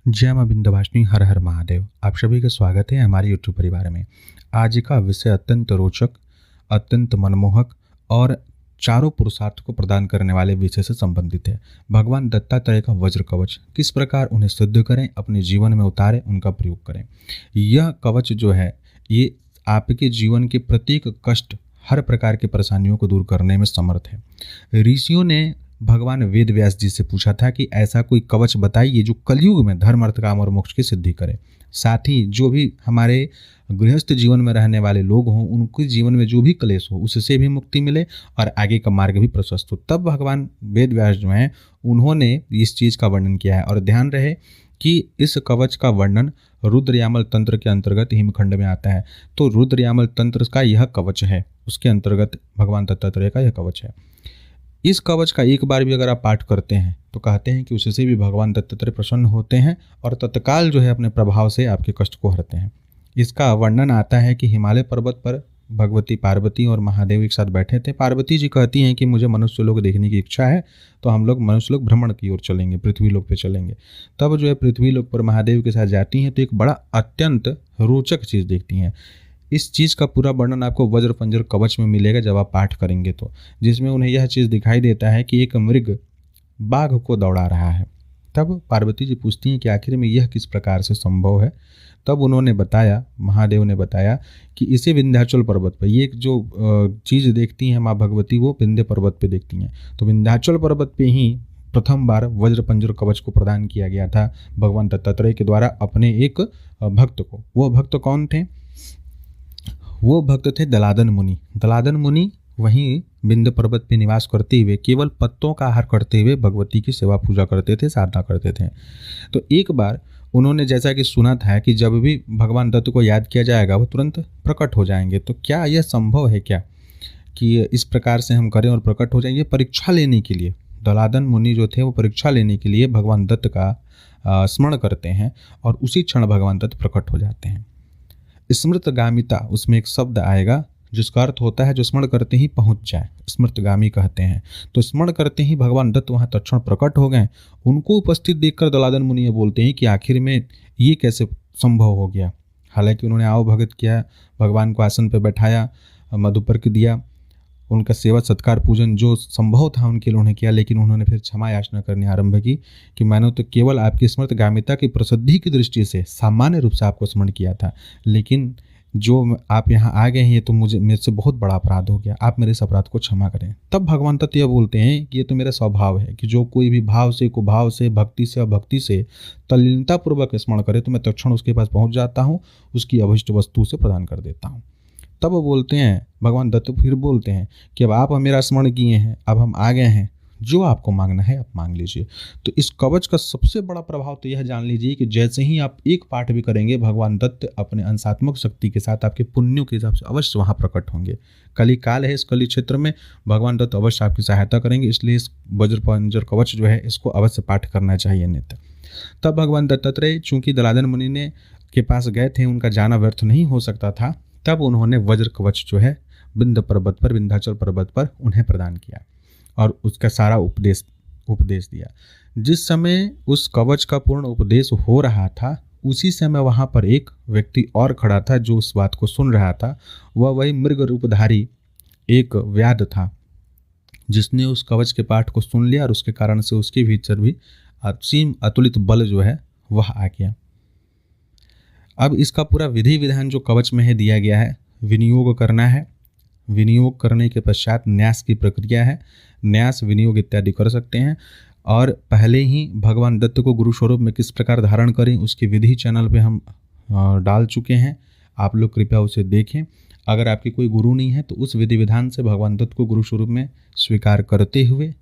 जय मां विंध्यवासिनी, हर हर महादेव। आप सभी का स्वागत है हमारे यूट्यूब परिवार में। आज का विषय अत्यंत रोचक, अत्यंत मनमोहक और चारों पुरुषार्थ को प्रदान करने वाले विषय से संबंधित है। भगवान दत्तात्रेय का वज्र कवच, किस प्रकार उन्हें सिद्ध करें, अपने जीवन में उतारें, उनका प्रयोग करें। यह कवच जो है, ये आपके जीवन के प्रत्येक कष्ट, हर प्रकार की परेशानियों को दूर करने में समर्थ है। ऋषियों ने भगवान वेद व्यास जी से पूछा था कि ऐसा कोई कवच बताइए जो कलयुग में धर्म, अर्थ, काम और मोक्ष की सिद्धि करे। साथ ही जो भी हमारे गृहस्थ जीवन में रहने वाले लोग हों, उनके जीवन में जो भी क्लेश हो, उससे भी मुक्ति मिले और आगे का मार्ग भी प्रशस्त हो। तब भगवान वेद व्यास जो हैं, उन्होंने इस चीज़ का वर्णन किया है। और ध्यान रहे कि इस कवच का वर्णन रुद्र यामल तंत्र के अंतर्गत हिमखंड में आता है। तो रुद्र यामल तंत्र का यह कवच है, उसके अंतर्गत भगवान दत्तात्रेय का यह कवच है। इस कवच का एक बार भी अगर आप पाठ करते हैं तो कहते हैं कि उससे भी भगवान दत्तात्रेय प्रसन्न होते हैं और तत्काल जो है अपने प्रभाव से आपके कष्ट को हरते हैं। इसका वर्णन आता है कि हिमालय पर्वत पर भगवती पार्वती और महादेव एक साथ बैठे थे। पार्वती जी कहती हैं कि मुझे मनुष्य लोग देखने की इच्छा है, तो हम लोग मनुष्य लोग भ्रमण की ओर चलेंगे, पृथ्वी लोक पे चलेंगे। तब जो है पृथ्वी लोक पर महादेव के साथ जाती हैं तो एक बड़ा अत्यंत रोचक चीज़ देखती हैं। इस चीज़ का पूरा वर्णन आपको वज्र पंजर कवच में मिलेगा जब आप पाठ करेंगे तो, जिसमें उन्हें यह चीज़ दिखाई देता है कि एक मृग बाघ को दौड़ा रहा है। तब पार्वती जी पूछती हैं कि आखिर में यह किस प्रकार से संभव है। तब उन्होंने बताया, महादेव ने बताया कि इसे विंध्याचल पर्वत पर, ये जो चीज़ देखती हैं माँ भगवती, वो विंध्य पर्वत पे देखती हैं। तो विंध्याचल पर्वत पे ही प्रथम बार वज्र पंजर कवच को प्रदान किया गया था भगवान दत्तात्रेय के द्वारा अपने एक भक्त को। वो भक्त कौन थे? वो भक्त थे दलादन मुनि। दलादन मुनि वहीं विंध्य पर्वत पे निवास करते हुए केवल पत्तों का आहार करते हुए भगवती की सेवा पूजा करते थे, साधना करते थे। तो एक बार उन्होंने जैसा कि सुना था कि जब भी भगवान दत्त को याद किया जाएगा वो तुरंत प्रकट हो जाएंगे। तो क्या यह संभव है क्या कि इस प्रकार से हम करें और प्रकट हो जाएंगे? परीक्षा लेने के लिए दलादन मुनि जो थे वो परीक्षा लेने के लिए भगवान दत्त का स्मरण करते हैं और उसी क्षण भगवान दत्त प्रकट हो जाते हैं। स्मृतगामिता, उसमें एक शब्द आएगा जिसका अर्थ होता है जो स्मरण करते ही पहुंच जाए, स्मृतगामी कहते हैं। तो स्मरण करते ही भगवान दत्त वहां तत्क्षण प्रकट हो गए। उनको उपस्थित देखकर दलादन मुनि ये बोलते हैं कि आखिर में ये कैसे संभव हो गया। हालांकि उन्होंने आओ भगत किया, भगवान को आसन पर बैठाया, मधुपर्क दिया, उनका सेवा सत्कार पूजन जो संभव था उनके लिए उन्होंने किया। लेकिन उन्होंने फिर क्षमा याचना करनी आरंभ की कि मैंने तो केवल आपकी स्मृतगामिता की प्रसिद्धि की दृष्टि से सामान्य रूप से आपको स्मरण किया था, लेकिन जो आप यहाँ आ गए हैं ये तो मेरे से बहुत बड़ा अपराध हो गया, आप मेरे इस अपराध को क्षमा करें। तब भगवान दत्त यह बोलते हैं कि ये तो मेरा स्वभाव है कि जो कोई भी भाव से, कुभाव से, भक्ति से, अभक्ति से तल्लीनतापूर्वक स्मरण करे तो मैं तत्क्षण उसके पास पहुँच जाता हूँ, उसकी अभिष्ट वस्तु से प्रदान कर देता हूँ। तब वो बोलते हैं, भगवान दत्त फिर बोलते हैं कि अब आप मेरा स्मरण किए हैं, अब हम आ गए हैं, जो आपको मांगना है आप मांग लीजिए। तो इस कवच का सबसे बड़ा प्रभाव तो यह जान लीजिए कि जैसे ही आप एक पाठ भी करेंगे भगवान दत्त अपने अंशात्मक शक्ति के साथ आपके पुण्यों के हिसाब से अवश्य वहाँ प्रकट होंगे। कली काल है, इस कली क्षेत्र में भगवान दत्त अवश्य आपकी सहायता करेंगे। इसलिए इस वज्र पंजर कवच जो है इसको अवश्य पाठ करना चाहिए नित्य। तब भगवान दत्तात्रेय चूंकि दलादन मुनि ने के पास गए थे, उनका जाना व्यर्थ नहीं हो सकता था, तब उन्होंने वज्र कवच जो है विंध्य पर्वत पर, विंध्याचल पर्वत पर उन्हें प्रदान किया और उसका सारा उपदेश दिया। जिस समय उस कवच का पूर्ण उपदेश हो रहा था उसी समय वहाँ पर एक व्यक्ति और खड़ा था जो उस बात को सुन रहा था। वह वही मृग रूपधारी एक व्याध था जिसने उस कवच के पाठ को सुन लिया और उसके कारण से उसके भीतर भी असीम अतुलित बल जो है वह आ गया। अब इसका पूरा विधि विधान जो कवच में है दिया गया है, विनियोग करना है। विनियोग करने के पश्चात न्यास की प्रक्रिया है, न्यास, विनियोग इत्यादि कर सकते हैं। और पहले ही भगवान दत्त को गुरु स्वरूप में किस प्रकार धारण करें उसकी विधि चैनल पे हम डाल चुके हैं, आप लोग कृपया उसे देखें। अगर आपके कोई गुरु नहीं है तो उस विधि विधान से भगवान दत्त को गुरु स्वरूप में स्वीकार करते हुए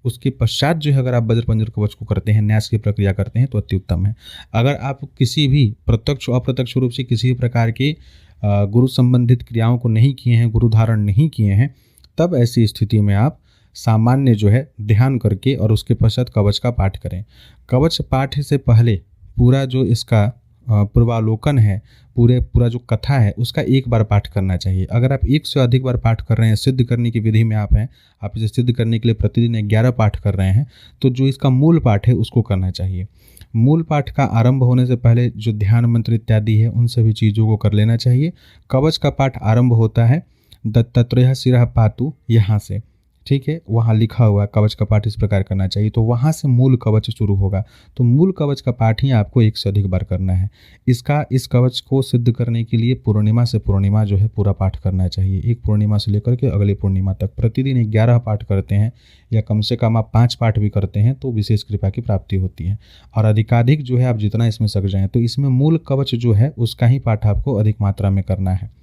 उसके पश्चात जो है अगर आप वज्र पंजर कवच को करते हैं, न्यास की प्रक्रिया करते हैं तो अति उत्तम है। अगर आप किसी भी प्रत्यक्ष अप्रत्यक्ष रूप से किसी भी प्रकार के गुरु संबंधित क्रियाओं को नहीं किए हैं, गुरु धारण नहीं किए हैं, तब ऐसी स्थिति में आप सामान्य जो है ध्यान करके और उसके पश्चात कवच का पाठ करें। कवच पाठ से पहले पूरा जो इसका पूर्वालोकन है, पूरा जो कथा है उसका एक बार पाठ करना चाहिए। अगर आप एक से अधिक बार पाठ कर रहे हैं, सिद्ध करने की विधि में आप हैं, आप इसे सिद्ध करने के लिए प्रतिदिन 11 पाठ कर रहे हैं, तो जो इसका मूल पाठ है उसको करना चाहिए। मूल पाठ का आरंभ होने से पहले जो ध्यान मंत्र इत्यादि है उन सभी चीज़ों को कर लेना चाहिए। कवच का पाठ आरंभ होता है दत्तात्रेय शिरः पातु यहाँ से, ठीक है, वहाँ लिखा हुआ है कवच का पाठ इस प्रकार करना चाहिए, तो वहाँ से मूल कवच शुरू होगा। तो मूल कवच का पाठ ही आपको एक से अधिक बार करना है। इस कवच को सिद्ध करने के लिए पूर्णिमा से पूर्णिमा जो है पूरा पाठ करना चाहिए। एक पूर्णिमा से लेकर के अगले पूर्णिमा तक प्रतिदिन 11 पाठ करते हैं या कम से कम आप 5 पाठ भी करते हैं तो विशेष कृपा की प्राप्ति होती है। और अधिकाधिक जो है आप जितना इसमें सक जाएँ, तो इसमें मूल कवच जो है उसका ही पाठ आपको अधिक मात्रा में करना है।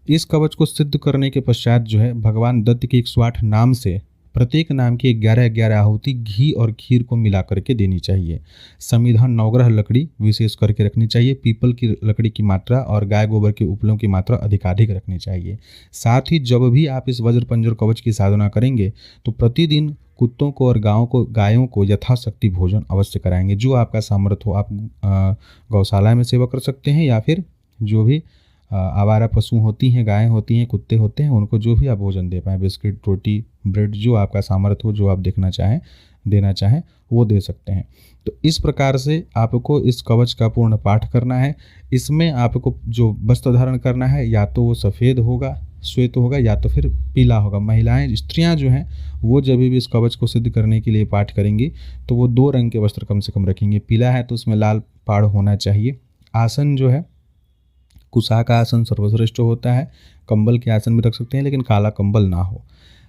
इस कवच को सिद्ध करने के पश्चात जो है भगवान दत्त के 108 नाम से प्रत्येक नाम की 11-11 आहुति घी और खीर को मिला करके देनी चाहिए। समिधा नवग्रह लकड़ी विशेष करके रखनी चाहिए। पीपल की लकड़ी की मात्रा और गाय गोबर के उपलों की मात्रा अधिकाधिक रखनी चाहिए। साथ ही जब भी आप इस वज्र पंजर कवच की साधना करेंगे तो प्रतिदिन कुत्तों को और गायों को यथाशक्ति भोजन अवश्य कराएंगे। जो आपका सामर्थ्य हो, आप गौशाला में सेवा कर सकते हैं या फिर जो भी आवारा पशु होती हैं, गायें होती हैं, कुत्ते होते हैं, उनको जो भी आप भोजन दे पाएँ, बिस्किट, रोटी, ब्रेड, जो आपका सामर्थ्य हो, जो आप देना चाहें वो दे सकते हैं। तो इस प्रकार से आपको इस कवच का पूर्ण पाठ करना है। इसमें आपको जो वस्त्र धारण करना है या तो वो सफ़ेद होगा, श्वेत होगा या तो फिर पीला होगा। महिलाएं, स्त्रियां जो हैं वो जब भी इस कवच को सिद्ध करने के लिए पाठ करेंगी तो वो 2 रंग के वस्त्र कम से कम रखेंगे। पीला है तो उसमें लाल पाड़ होना चाहिए। आसन जो है कुशा का आसन सर्वश्रेष्ठ होता है। कंबल के आसन में रख सकते हैं लेकिन काला कंबल ना हो।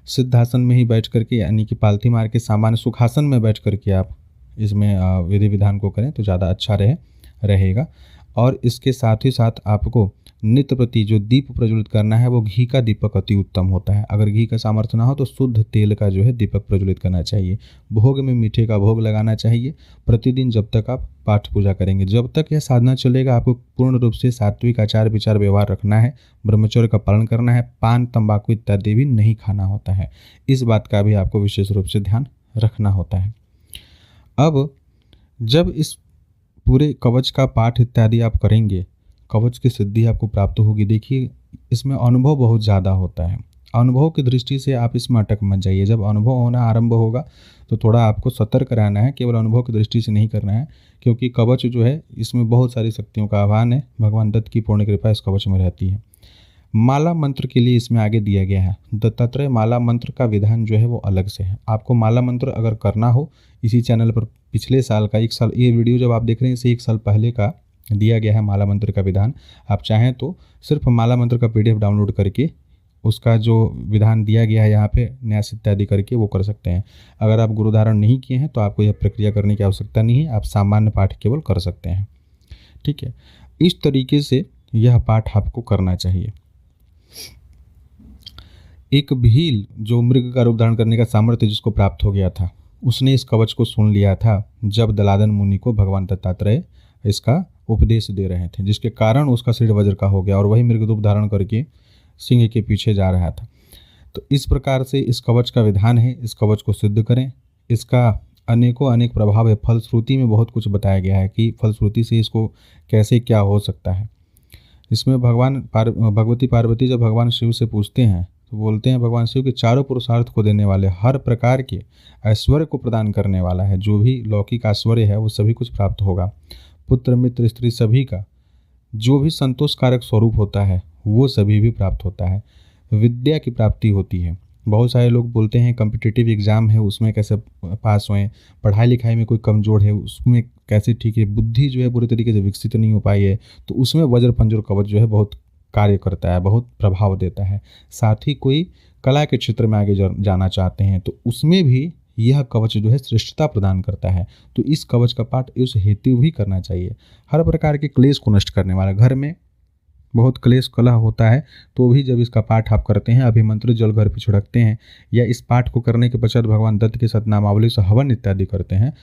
सिद्धासन में ही बैठ करके यानी कि पालथी मार के सामान्य सुखासन में बैठ करके आप इसमें विधि विधान को करें तो ज़्यादा अच्छा रहेगा। और इसके साथ ही साथ आपको नित्य प्रति जो दीप प्रज्वलित करना है वो घी का दीपक अति उत्तम होता है। अगर घी का सामर्थ्य ना हो तो शुद्ध तेल का जो है दीपक प्रज्वलित करना चाहिए। भोग में मीठे का भोग लगाना चाहिए प्रतिदिन जब तक आप पाठ पूजा करेंगे। जब तक यह साधना चलेगा आपको पूर्ण रूप से सात्विक आचार विचार व्यवहार रखना है, ब्रह्मचर्य का पालन करना है, पान तंबाकू इत्यादि भी नहीं खाना होता है। इस बात का भी आपको विशेष रूप से ध्यान रखना होता है। अब जब इस पूरे कवच का पाठ इत्यादि आप करेंगे, कवच की सिद्धि आपको प्राप्त होगी। देखिए इसमें अनुभव बहुत ज़्यादा होता है। अनुभव की दृष्टि से आप इसमें अटक मत जाइए। जब अनुभव होना आरंभ होगा तो थोड़ा आपको सतर्क रहना है, केवल अनुभव की दृष्टि से नहीं करना है, क्योंकि कवच जो है इसमें बहुत सारी शक्तियों का आह्वान है। भगवान दत्त की पूर्ण कृपा इस कवच में रहती है। माला मंत्र के लिए इसमें आगे दिया गया है। दत्तात्रेय माला मंत्र का विधान जो है वो अलग से है। आपको माला मंत्र अगर करना हो, इसी चैनल पर पिछले साल का 1 साल, ये वीडियो जब आप देख रहे हैं इसे 1 साल पहले का दिया गया है माला मंत्र का विधान। आप चाहें तो सिर्फ माला मंत्र का PDF डाउनलोड करके उसका जो विधान दिया गया है यहाँ पे न्यास इत्यादि करके वो कर सकते हैं। अगर आप गुरु धारण नहीं किए हैं तो आपको यह प्रक्रिया करने की आवश्यकता नहीं है, आप सामान्य पाठ केवल कर सकते हैं। ठीक है, इस तरीके से यह पाठ आपको करना चाहिए। एक भील जो मृग का रूप धारण करने का सामर्थ्य जिसको प्राप्त हो गया था, उसने इस कवच को सुन लिया था जब दलादन मुनि को भगवान दत्तात्रेय इसका उपदेश दे रहे थे, जिसके कारण उसका सिर वज्र का हो गया और वही मृग रूप धारण करके सिंह के पीछे जा रहा था। तो इस प्रकार से इस कवच का विधान है। इस कवच को सिद्ध करें। इसका अनेक प्रभाव है। फलश्रुति में बहुत कुछ बताया गया है कि फलश्रुति से इसको कैसे क्या हो सकता है। इसमें भगवती पार्वती जब भगवान शिव से पूछते हैं तो बोलते हैं भगवान शिव के चारों पुरुषार्थ को देने वाले, हर प्रकार के ऐश्वर्य को प्रदान करने वाला है। जो भी लौकिक ऐश्वर्य है वो सभी कुछ प्राप्त होगा। पुत्र मित्र स्त्री सभी का जो भी संतोषकारक स्वरूप होता है वो सभी भी प्राप्त होता है। विद्या की प्राप्ति होती है। बहुत सारे लोग बोलते हैं कॉम्पिटिटिव एग्ज़ाम है उसमें कैसे पास होएं, पढ़ाई लिखाई में कोई कमज़ोर है उसमें कैसे ठीक है, बुद्धि जो है पूरी तरीके से विकसित नहीं हो पाई है, तो उसमें वज्र पंजर कवच जो है बहुत कार्य करता है, बहुत प्रभाव देता है। साथ ही कोई कला के क्षेत्र में आगे जाना चाहते हैं तो उसमें भी यह कवच जो है श्रेष्ठता प्रदान करता है। तो इस कवच का पाठ उस हेतु भी करना चाहिए। हर प्रकार के क्लेश को नष्ट करने वाला, घर में बहुत क्लेश कलह होता है तो भी जब इसका पाठ आप करते हैं, अभिमंत्रित जल घर पे छिड़कते हैं या इस पाठ को करने के पश्चात भगवान दत्त के सतनामावली से हवन इत्यादि करते हैं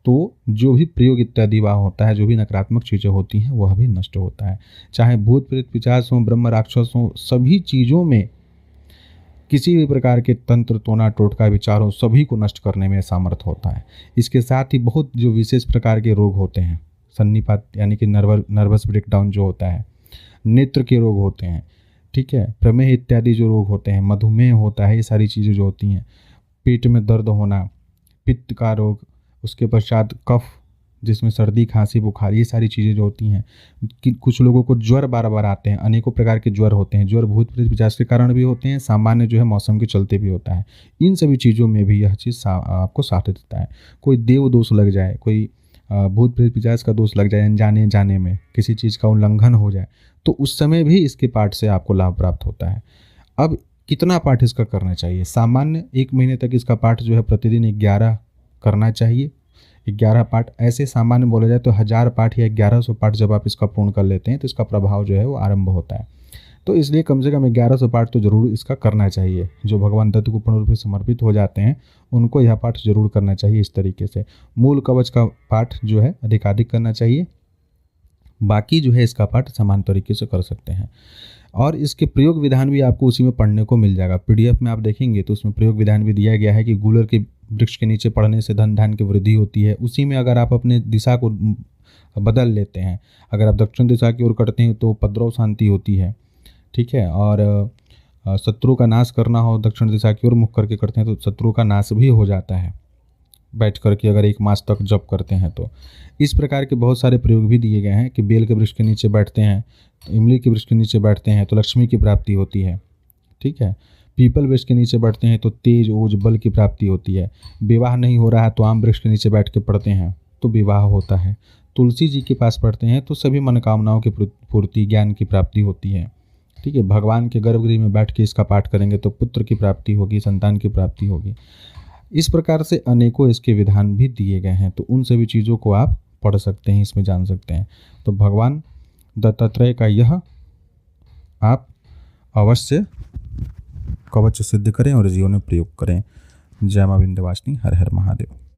तो जो भी प्रयोग इत्यादि वह होता है, जो भी नकारात्मक चीज़ें होती हैं वह भी नष्ट होता है। चाहे भूत प्रेत पिशाच हों, ब्रह्म राक्षस हों, सभी चीज़ों में किसी भी प्रकार के तंत्र टोना टोटका विचार हो, सभी को नष्ट करने में सामर्थ होता है। इसके साथ ही बहुत जो विशेष प्रकार के रोग होते हैं, सन्निपात यानी कि नर्वस ब्रेकडाउन जो होता है, नेत्र के रोग होते हैं, ठीक है, प्रमेह इत्यादि जो रोग होते हैं, मधुमेह होता है, ये सारी चीज़ें जो होती हैं, पेट में दर्द होना, पित्त का रोग, उसके पश्चात कफ जिसमें सर्दी, खांसी, बुखार, ये सारी चीज़ें जो होती हैं कि कुछ लोगों को ज्वर बार बार आते हैं, अनेकों प्रकार के ज्वर होते हैं। ज्वर भूत प्रेत पिशाच के कारण भी होते हैं, सामान्य जो है मौसम के चलते भी होता है। इन सभी चीज़ों में भी यह चीज़ आपको साथ देता है। कोई देव दोष लग जाए, कोई भूत प्रेत पिशाच का दोष लग जाए, अनजाने जाने में किसी चीज़ का उल्लंघन हो जाए, तो उस समय भी इसके पाठ से आपको लाभ प्राप्त होता है। अब कितना पाठ इसका करना चाहिए? सामान्य 1 महीने तक इसका पाठ जो है प्रतिदिन 11 करना चाहिए। 11 पाठ, ऐसे सामान्य बोला जाए तो 1000 पाठ या 1100 पाठ जब आप इसका पूर्ण कर लेते हैं तो इसका प्रभाव जो है वो आरंभ होता है। तो इसलिए कम से कम 1100 पाठ तो जरूर इसका करना चाहिए। जो भगवान दत्त को पूर्ण रूप से समर्पित हो जाते हैं उनको यह पाठ जरूर करना चाहिए। इस तरीके से मूल कवच का पाठ जो है अधिकाधिक करना चाहिए। बाकी जो है इसका पाठ समान तरीके से कर सकते हैं। और इसके प्रयोग विधान भी आपको उसी में पढ़ने को मिल जाएगा। पीडीएफ में आप देखेंगे तो उसमें प्रयोग विधान भी दिया गया है कि गूलर के वृक्ष के नीचे पढ़ने से धन धान्य की वृद्धि होती है। उसी में अगर आप अपने दिशा को बदल लेते हैं, अगर आप दक्षिण दिशा की ओर करते हैं तो उपद्रव शांति होती है, ठीक है। और शत्रु का नाश करना हो दक्षिण दिशा की ओर मुख करके करते हैं तो शत्रु का नाश भी हो जाता है, बैठ करके अगर 1 मास तक जप करते हैं तो। इस प्रकार के बहुत सारे प्रयोग भी दिए गए हैं कि बेल के वृक्ष के नीचे बैठते हैं, इमली के वृक्ष के नीचे बैठते हैं तो लक्ष्मी की प्राप्ति होती है, ठीक है। पीपल वृक्ष के नीचे बैठते हैं तो तेज ओज बल की प्राप्ति होती है। विवाह नहीं हो रहा है तो आम वृक्ष के नीचे बैठ के पढ़ते हैं तो विवाह होता है। तुलसी जी के पास पढ़ते हैं तो सभी मनोकामनाओं की पूर्ति, ज्ञान की प्राप्ति होती है, ठीक है। भगवान के गर्भगृह में बैठ के इसका पाठ करेंगे तो पुत्र की प्राप्ति होगी, संतान की प्राप्ति होगी। इस प्रकार से अनेकों इसके विधान भी दिए गए हैं, तो उन सभी चीज़ों को आप पढ़ सकते हैं, इसमें जान सकते हैं। तो भगवान दत्तात्रेय का यह आप अवश्य कवच सिद्ध करें और जीवन में प्रयोग करें। जय मां विंध्यवासिनी, हर हर महादेव।